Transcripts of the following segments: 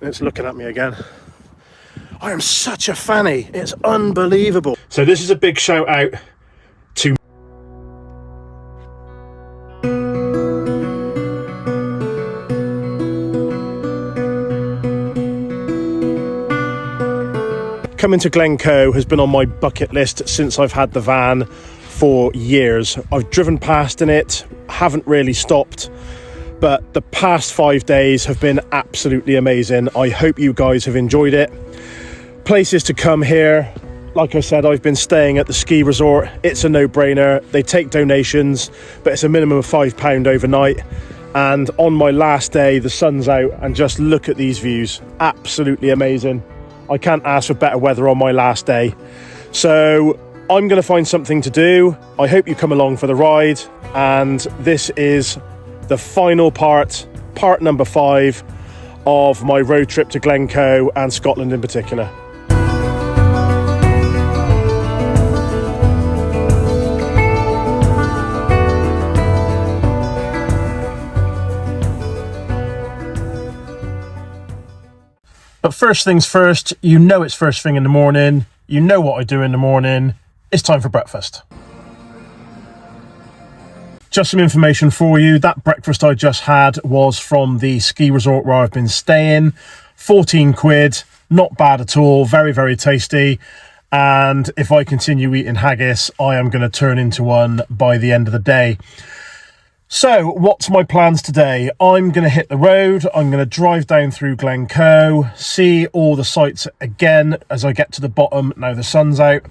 It's looking at me again. I am such a fanny. It's unbelievable. So this is a big shout out to coming to Glencoe has been on my bucket list since I've had the van for years. I've driven past in it, haven't really stopped, but the past 5 days have been absolutely amazing. I hope you guys have enjoyed it. Places to come here. Like I said, I've been staying at the ski resort. It's a no-brainer. They take donations, but it's a minimum of £5 overnight. And on my last day, the sun's out, and just look at these views. Absolutely amazing. I can't ask for better weather on my last day. So I'm going to find something to do. I hope you come along for the ride. And this is the final part number 5 of my road trip to Glencoe and Scotland in particular. But first things first, you know it's first thing in the morning. You know what I do in the morning. It's time for breakfast. Just some information for you. That breakfast I just had was from the ski resort where I've been staying. 14 quid, not bad at all. Very, very tasty. And if I continue eating haggis, I am going to turn into one by the end of the day. So what's my plans today? I'm going to hit the road. I'm going to drive down through Glencoe, see all the sights again as I get to the bottom now the sun's out.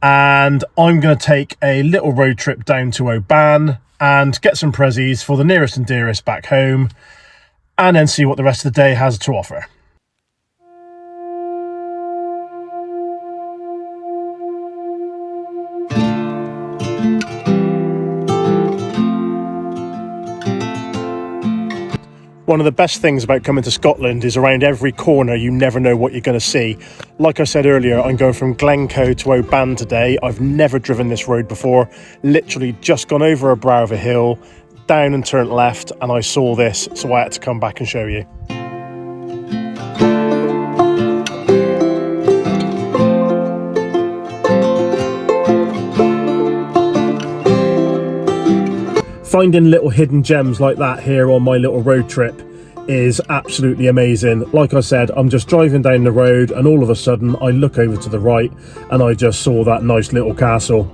And I'm going to take a little road trip down to Oban and get some prezzies for the nearest and dearest back home, and then see what the rest of the day has to offer. One of the best things about coming to Scotland is around every corner you never know what you're going to see. Like I said earlier, I'm going from Glencoe to Oban today. I've never driven this road before. Literally just gone over a brow of a hill, down and turned left, and I saw this, so I had to come back and show you. Finding little hidden gems like that here on my little road trip is absolutely amazing. Like I said, I'm just driving down the road and all of a sudden I look over to the right and I just saw that nice little castle.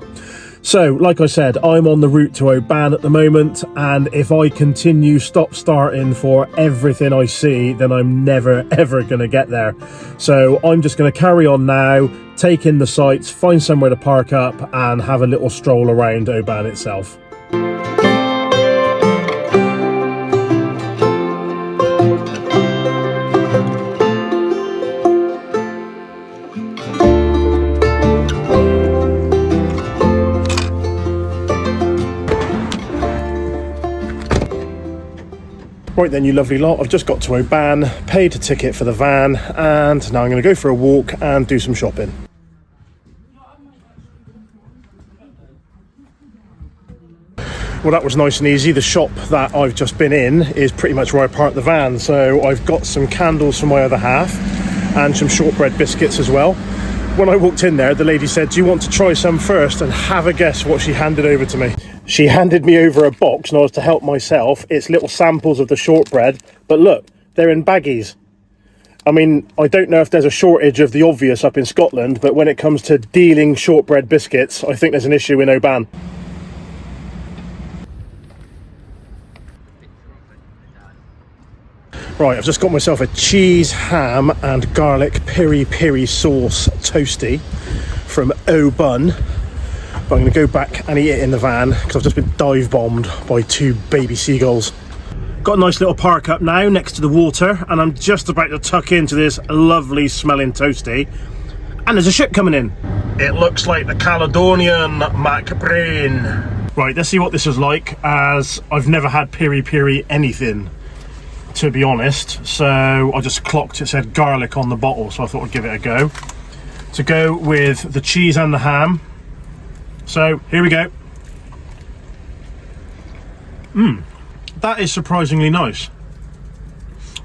So like I said, I'm on the route to Oban at the moment, and if I continue stop-starting for everything I see, then I'm never ever going to get there. So I'm just going to carry on now, take in the sights, find somewhere to park up and have a little stroll around Oban itself. Right then, you lovely lot, I've just got to Oban, paid a ticket for the van, and now I'm going to go for a walk and do some shopping. Well, that was nice and easy. The shop that I've just been in is pretty much where I parked the van, so I've got some candles for my other half and some shortbread biscuits as well. When I walked in there, the lady said, "Do you want to try some first?" And have a guess what she handed over to me. She handed me over a box, and I was to help myself. It's little samples of the shortbread, but look, they're in baggies. I mean, I don't know if there's a shortage of the obvious up in Scotland, but when it comes to dealing shortbread biscuits, I think there's an issue in Oban. Right, I've just got myself a cheese, ham and garlic peri-peri sauce toasty from Oban. But I'm going to go back and eat it in the van because I've just been dive bombed by 2 baby seagulls. Got a nice little park up now next to the water, and I'm just about to tuck into this lovely smelling toasty. And there's a ship coming in. It looks like the Caledonian MacBrain. Right, let's see what this is like, as I've never had peri-peri anything, to be honest. So I just clocked, it said garlic on the bottle, so I thought I'd give it a go. To go with the cheese and the ham. So here we go. That is surprisingly nice.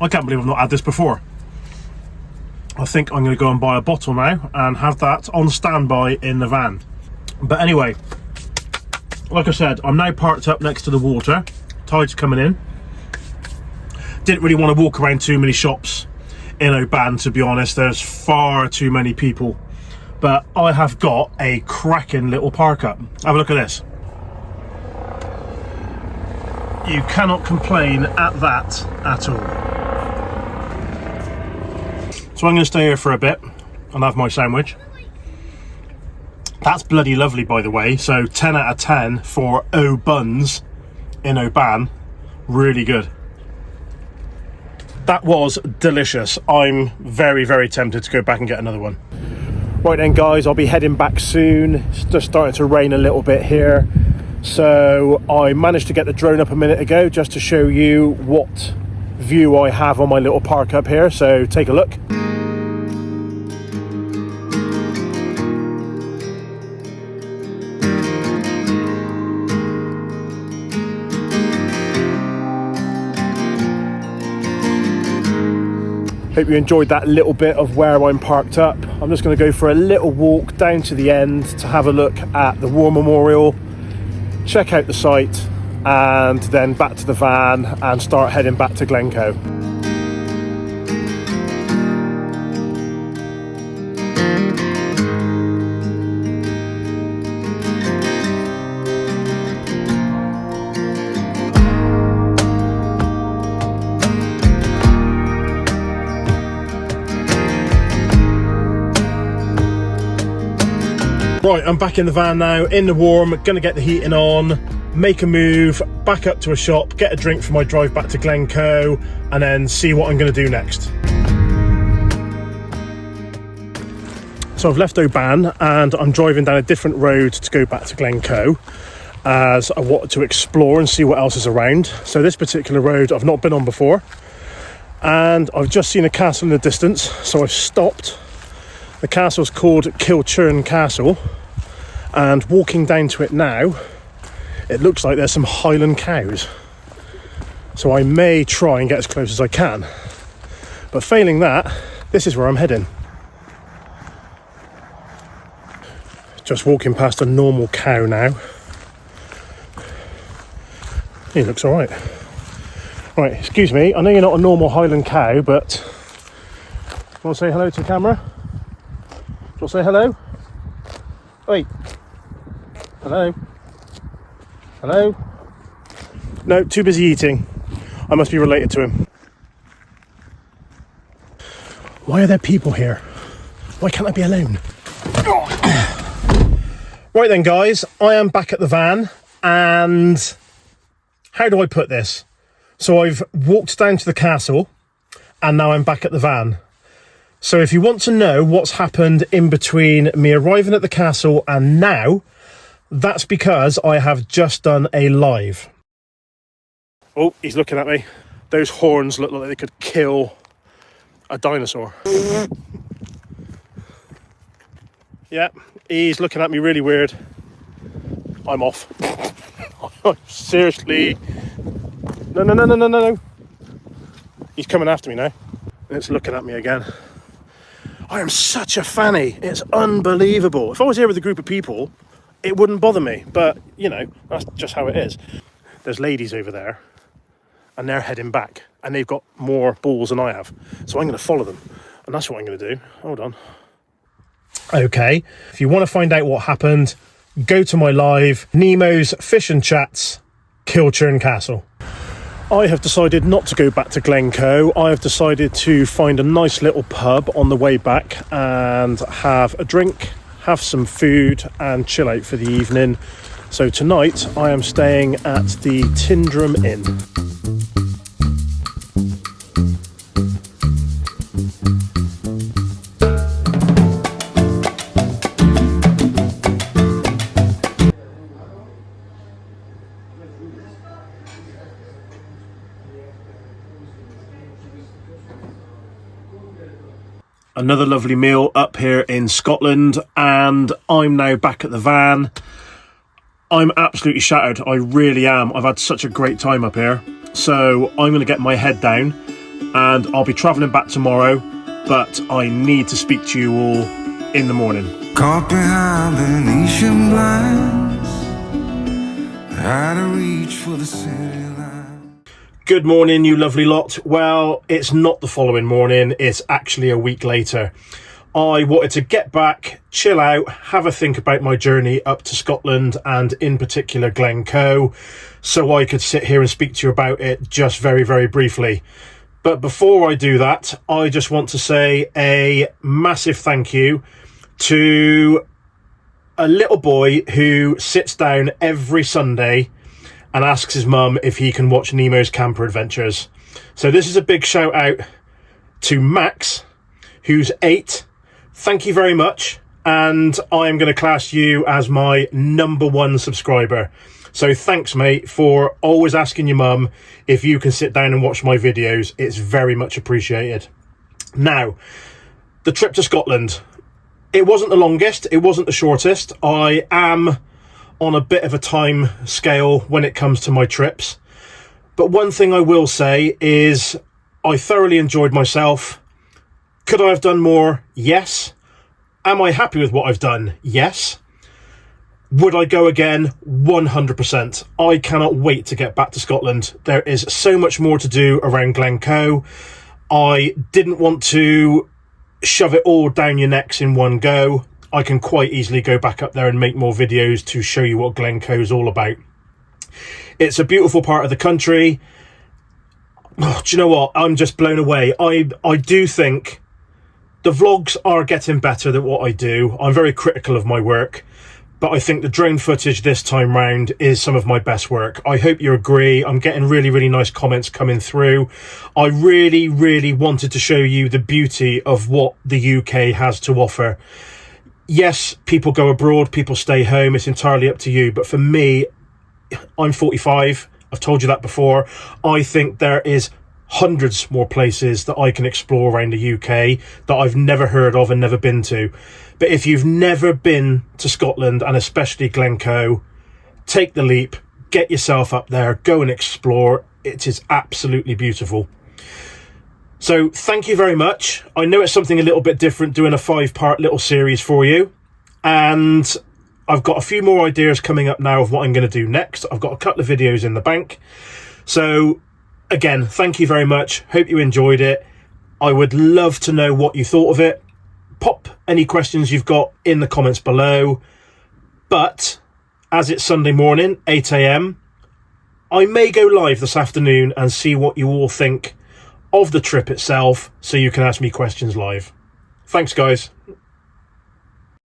I can't believe I've not had this before. I think I'm going to go and buy a bottle now and have that on standby in the van. But anyway, like I said, I'm now parked up next to the water. Tide's coming in. Didn't really want to walk around too many shops in Oban, to be honest. There's far too many people. But I have got a cracking little park up. Have a look at this. You cannot complain at that at all. So I'm going to stay here for a bit and have my sandwich. That's bloody lovely, by the way. So 10 out of 10 for Obuns in Oban. Really good. That was delicious. I'm very, very tempted to go back and get another one. Right then, guys, I'll be heading back soon. It's just starting to rain a little bit here. So I managed to get the drone up a minute ago just to show you what view I have on my little park up here. So take a look. Hope you enjoyed that little bit of where I'm parked up. I'm just going to go for a little walk down to the end to have a look at the War Memorial, check out the site, and then back to the van and start heading back to Glencoe. Right, I'm back in the van now, in the warm, gonna get the heating on, make a move, back up to a shop, get a drink for my drive back to Glencoe, and then see what I'm gonna do next. So I've left Oban and I'm driving down a different road to go back to Glencoe, as I wanted to explore and see what else is around. So this particular road I've not been on before, and I've just seen a castle in the distance, so I've stopped. The castle's called Kilchurn Castle, and walking down to it now, it looks like there's some Highland cows. So I may try and get as close as I can. But failing that, this is where I'm heading. Just walking past a normal cow now. He looks alright. Right, excuse me, I know you're not a normal Highland cow, but you want to say hello to the camera? Do you want to say hello? Wait. Hello? Hello? No, too busy eating. I must be related to him. Why are there people here? Why can't I be alone? Right then, guys, I am back at the van, and how do I put this? So I've walked down to the castle, and now I'm back at the van. So if you want to know what's happened in between me arriving at the castle and now, that's because I have just done a live. Oh, he's looking at me. Those horns look like they could kill a dinosaur. Yeah, he's looking at me really weird. I'm off. Seriously. No. He's coming after me now. It's looking at me again. I am such a fanny. It's unbelievable. If I was here with a group of people, it wouldn't bother me. But, you know, that's just how it is. There's ladies over there, and they're heading back. And they've got more balls than I have. So I'm going to follow them. And that's what I'm going to do. Hold on. Okay. If you want to find out what happened, go to my live, Nemo's Fish and Chats, Kilchurn Castle. I have decided not to go back to Glencoe. I have decided to find a nice little pub on the way back and have a drink, have some food and chill out for the evening. So tonight I am staying at the Tyndrum Inn. Another lovely meal up here in Scotland, and I'm now back at the van. I'm absolutely shattered, I really am. I've had such a great time up here. So I'm going to get my head down and I'll be travelling back tomorrow. but I need to speak to you all in the morning. Caught behind Venetian blinds, out of reach for the city line. Good morning, you lovely lot. Well, it's not the following morning, it's actually a week later. I wanted to get back, chill out, have a think about my journey up to Scotland and in particular Glencoe, so I could sit here and speak to you about it just very, very briefly. But before I do that, I just want to say a massive thank you to a little boy who sits down every Sunday and asks his mum if he can watch Nemo's Camper Adventures. So this is a big shout out to Max, who's 8. Thank you very much, and I am going to class you as my #1 subscriber. So thanks, mate, for always asking your mum if you can sit down and watch my videos. It's very much appreciated. Now, the trip to Scotland. It wasn't the longest, it wasn't the shortest. I am on a bit of a time scale when it comes to my trips. But one thing I will say is I thoroughly enjoyed myself. Could I have done more? Yes. Am I happy with what I've done? Yes. Would I go again? 100%. I cannot wait to get back to Scotland. There is so much more to do around Glencoe. I didn't want to shove it all down your necks in one go. I can quite easily go back up there and make more videos to show you what Glencoe is all about. It's a beautiful part of the country. Oh, do you know what? I'm just blown away. I do think the vlogs are getting better than what I do. I'm very critical of my work, but I think the drone footage this time round is some of my best work. I hope you agree. I'm getting really, really nice comments coming through. I really, really wanted to show you the beauty of what the UK has to offer. Yes, people go abroad, people stay home. It's entirely up to you. But for me, I'm 45. I've told you that before. I think there is hundreds more places that I can explore around the UK that I've never heard of and never been to. But if you've never been to Scotland, and especially Glencoe, take the leap, get yourself up there, go and explore. It is absolutely beautiful. So thank you very much. I know it's something a little bit different doing a 5-part little series for you. And I've got a few more ideas coming up now of what I'm going to do next. I've got a couple of videos in the bank. So again, thank you very much. Hope you enjoyed it. I would love to know what you thought of it. Pop any questions you've got in the comments below. But as it's Sunday morning, 8 AM, I may go live this afternoon and see what you all think of the trip itself, so you can ask me questions live. Thanks, guys.